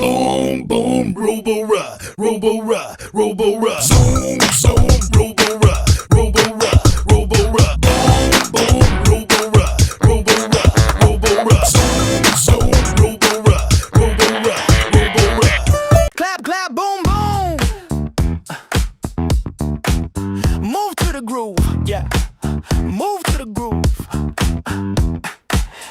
Boom, boom, robo-ride, robo-ride, robo-ride. Zoom, zoom, robo-ride, robo-ride, robo-ride. Boom, boom, robo-ride, robo-ride, robo-ride. Zoom, zoom, robo-ride, robo-ride, robo-ride. Clap, clap, boom, boom. Move to the groove, yeah. Move to the groove.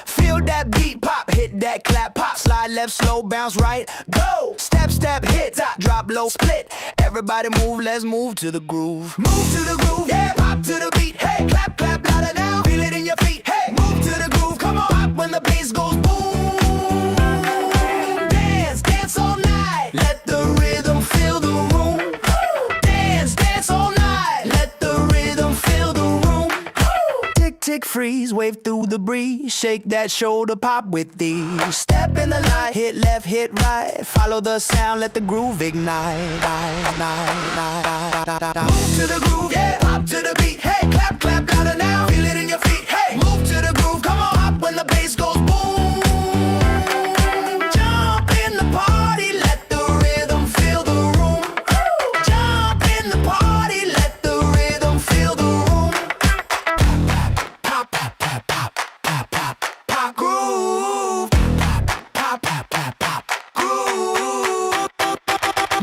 Feel that beat pop, hit that clap, pop, slide left, slow, bounce right, go. Step, step, hit, top, drop, low, split. Everybody move, let's move to the groove. Move to the groove, yeah, pop to the beat, hey, clap, clap, louder now. Feel it in your feet, hey, move to the groove, come on. Pop when the bass goes boom. Dance, dance all night. Let the rhythm fill the room. Dance, dance all night. Let the rhythm fill the room. Tick, tick, freeze, wave through the breeze. Shake that shoulder, pop with ease. Step in the line, hit left, hit right. Follow the sound, let the groove ignite. Move to the groove, yeah, pop to the beat. Hey, clap, clap, louder now. Feel it in your feet, hey, move to the groove, come on. Pop when the bass goes boom. Jump in the party, let the rhythm fill the room. Jump in the party, let the rhythm fill the room. Pop, pop, pop, pop, pop, pop, pop, groove. Pop, pop, pop, pop, groove.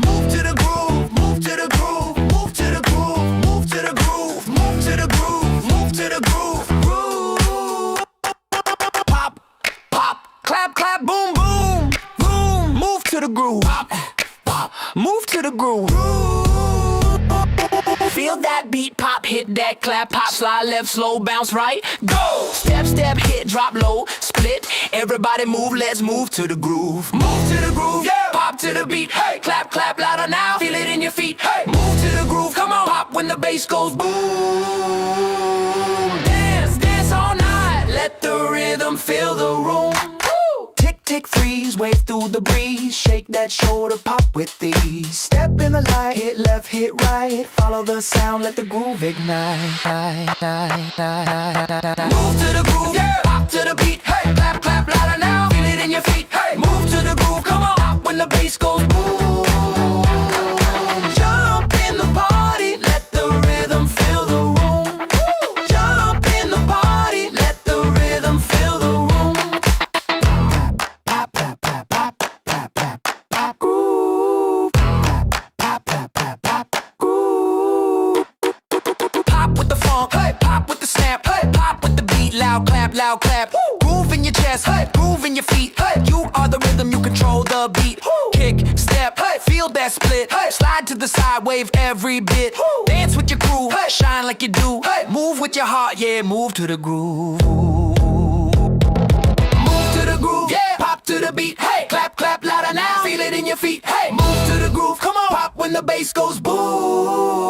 Move to the groove, move to the groove, move to the groove, move to the groove, move to the groove, move to the groove, groove. Pop, pop, clap, clap, boom, boom, boom. Move to the groove, pop, pop, move to the groove. Feel that beat pop, hit that clap, pop, slide left, slow, bounce right, go. Step, step, hit, drop low, split. Everybody move, let's move to the groove. Move to the groove, yeah. Pop to the beat, hey. Clap, clap, louder now. Feel it in your feet, hey. Move to the groove, come on. Pop when the bass goes boom. Dance, dance all night. Let the rhythm fill the room. Woo! Tick, tick, freeze, wave through the breeze. Shake that shoulder, pop with ease. Step in the light, hit left, hit right. Follow the sound, let the groove ignite. Move to the groove, yeah. Pop to the beat, hey. Clap, clap, louder now. Feel it in your feet, hey. Move to the groove, come on. Pop when the bass goes boom. Jump in the party, let the rhythm fill the room. Jump in the party, let the rhythm fill the room. Pop, pop, pop, pop, pop, pop, pop, groove. Pop, pop, pop, pop, groove. Pop with the funk, hey, pop with the snap, hey, pop with the beat, loud clap, loud clap. Groove in your chest, hey, groove in your feet, hey. You are the rhythm, you control the beat. Kick, step, hey, feel that split, hey. Slide to the side, wave every bit. Dance with your crew, hey, shine like you do, hey. Move with your heart, yeah, move to the groove. Move to the groove, yeah, pop to the beat, hey. Clap, clap, louder now. Feel it in your feet, hey. Move to the groove, come on. Pop when the bass goes boom.